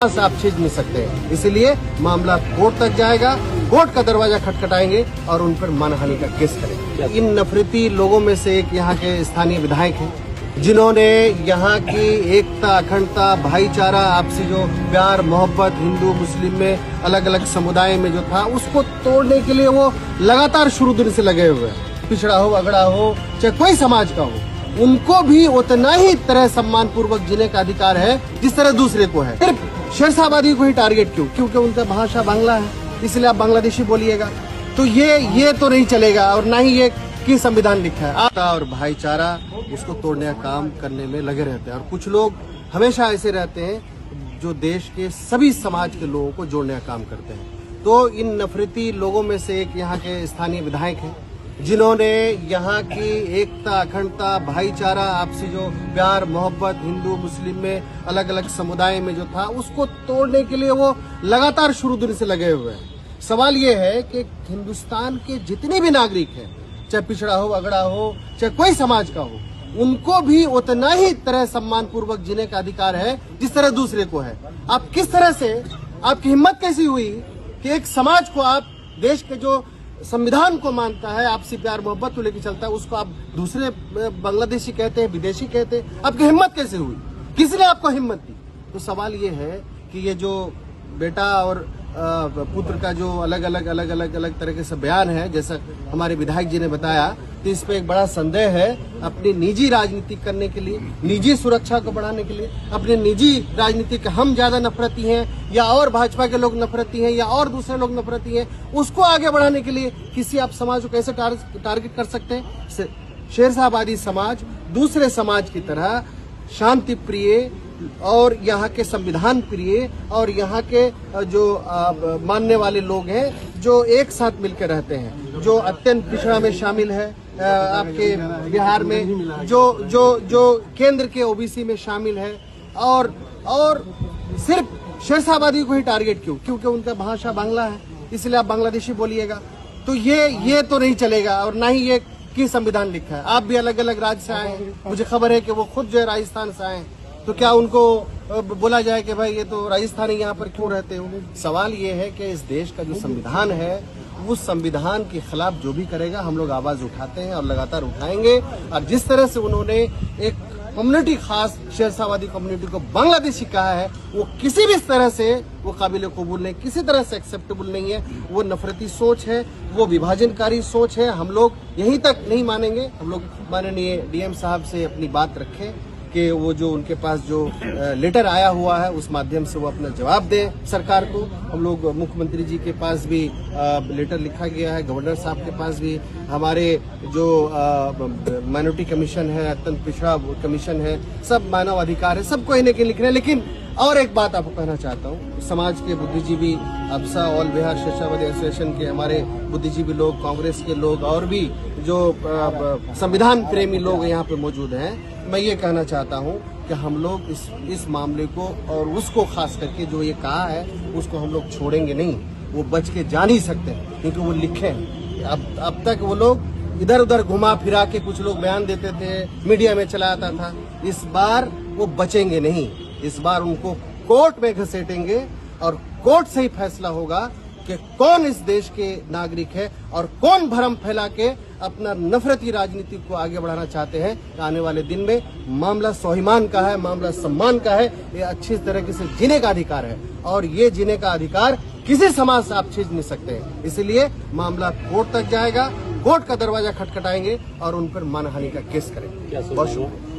आप छीन नहीं सकते हैं, इसलिए मामला कोर्ट तक जाएगा। कोर्ट का दरवाजा खटखटाएंगे और उन पर मानहानि का केस करेंगे। इन नफरती लोगों में से एक यहाँ के स्थानीय विधायक हैं, जिन्होंने यहाँ की एकता, अखंडता, भाईचारा, आपसी जो प्यार मोहब्बत हिंदू मुस्लिम में अलग अलग समुदाय में जो था, उसको तोड़ने के लिए वो लगातार शुरू दिन से लगे हुए हैं। पिछड़ा हो, अगड़ा हो, चाहे कोई समाज का हो, उनको भी उतना ही तरह सम्मान पूर्वक जीने का अधिकार है जिस तरह दूसरे को है। सिर्फ शेरशाहबादी को ही टारगेट क्यों? क्योंकि उनका भाषा बांग्ला है, इसलिए आप बांग्लादेशी बोलिएगा। तो ये तो नहीं चलेगा, और ना ही ये की संविधान लिखा है। एकता और भाईचारा उसको तोड़ने का काम करने में लगे रहते हैं, और कुछ लोग हमेशा ऐसे रहते हैं जो देश के सभी समाज के लोगों को जोड़ने का काम करते हैं। तो इन नफरती लोगों में से एक यहाँ के स्थानीय विधायक हैं, जिन्होंने यहाँ की एकता, अखंडता, भाईचारा, आपसी जो प्यार मोहब्बत हिंदू मुस्लिम में अलग अलग समुदाय में जो था, उसको तोड़ने के लिए वो लगातार शुरू दिन से लगे हुए हैं। सवाल ये है कि हिंदुस्तान के जितने भी नागरिक हैं, चाहे पिछड़ा हो, अगड़ा हो, चाहे कोई समाज का हो, उनको भी उतना ही तरह सम्मान पूर्वक जीने का अधिकार है जिस तरह दूसरे को है। आप किस तरह से, आपकी हिम्मत कैसी हुई कि एक समाज को आप देश के जो संविधान को मानता है, आपसी प्यार मोहब्बत को लेकर चलता है, उसको आप दूसरे बांग्लादेशी कहते हैं, विदेशी कहते हैं? आपकी हिम्मत कैसे हुई? किसने आपको हिम्मत दी? तो सवाल ये है कि ये जो बेटा और पुत्र का जो अलग अलग तरीके से बयान है, जैसा हमारे विधायक जी ने बताया, तो इस पे एक बड़ा संदेह है। अपनी निजी राजनीति करने के लिए, निजी सुरक्षा को बढ़ाने के लिए, अपने निजी राजनीति के हम ज्यादा नफरती हैं, या और भाजपा के लोग नफरती हैं, या और दूसरे लोग नफरती हैं, उसको आगे बढ़ाने के लिए किसी आप समाज को कैसे टारगेट कर सकते हैं? शेरशाहबादी समाज दूसरे समाज की तरह शांति प्रिय और यहाँ के संविधान प्रिय और यहाँ के जो मानने वाले लोग हैं, जो एक साथ मिलकर रहते हैं, जो अत्यंत पिछड़ा में शामिल है, आपके बिहार में जो केंद्र के ओबीसी में शामिल है, और सिर्फ शेरशाहबादी को ही टारगेट क्यों? क्योंकि उनका भाषा बांग्ला है, इसलिए आप बांग्लादेशी बोलिएगा। तो ये तो नहीं चलेगा, और ना ही ये की संविधान लिखा है। आप भी अलग अलग राज्य से आए हैं, मुझे खबर है कि वो खुद जो है राजस्थान से आए हैं, तो क्या उनको बोला जाए कि भाई ये तो राजस्थानी यहाँ पर क्यों रहते हो? सवाल ये है कि इस देश का जो संविधान है, उस संविधान के खिलाफ जो भी करेगा, हम लोग आवाज उठाते हैं और लगातार उठाएंगे। और जिस तरह से उन्होंने एक कम्युनिटी, खास शेरशाहबादी कम्युनिटी को बांग्लादेशी कहा है, वो किसी भी तरह से वो काबिल कबूल नहीं, किसी तरह से एक्सेप्टेबल नहीं है। वो नफरती सोच है, वो विभाजनकारी सोच है। हम लोग यहीं तक नहीं मानेंगे। हम लोग माननीय डीएम साहब से अपनी बात रखें कि वो जो उनके पास जो लेटर आया हुआ है, उस माध्यम से वो अपना जवाब दें सरकार को। हम लोग मुख्यमंत्री जी के पास भी लेटर लिखा गया है, गवर्नर साहब के पास भी, हमारे जो माइनॉरिटी कमीशन है, अत्यंत पिछड़ा कमीशन है, सब मानव अधिकार है, सबको इन्हें के लिख रहे हैं। लेकिन और एक बात आपको कहना चाहता हूँ, समाज के बुद्धिजीवी, अब्सा ऑल बिहार शेरशाहबादी एसोसिएशन के हमारे बुद्धिजीवी लोग, कांग्रेस के लोग, और भी जो संविधान प्रेमी लोग यहाँ पे मौजूद हैं, मैं ये कहना चाहता हूँ कि हम लोग इस मामले को, और उसको खास करके जो ये कहा है, उसको हम लोग छोड़ेंगे नहीं। वो बच के जा नहीं सकते, क्योंकि वो लिखे हैं। अब तक वो लोग इधर उधर घुमा फिरा के कुछ लोग बयान देते थे, मीडिया में चला आता था। इस बार वो बचेंगे नहीं। इस बार उनको कोर्ट में घसीटेंगे, और कोर्ट से ही फैसला होगा कि कौन इस देश के नागरिक है और कौन भ्रम फैला के अपना नफरती राजनीति को आगे बढ़ाना चाहते हैं। आने वाले दिन में मामला स्वाभिमान का है, मामला सम्मान का है। ये अच्छी तरीके से जीने का अधिकार है, और ये जीने का अधिकार किसी समाज से आप छीन नहीं सकते हैं। इसलिए मामला कोर्ट तक जाएगा। कोर्ट का दरवाजा खटखटाएंगे और उन पर मानहानि का केस करेंगे। बहुत शुक्रिया।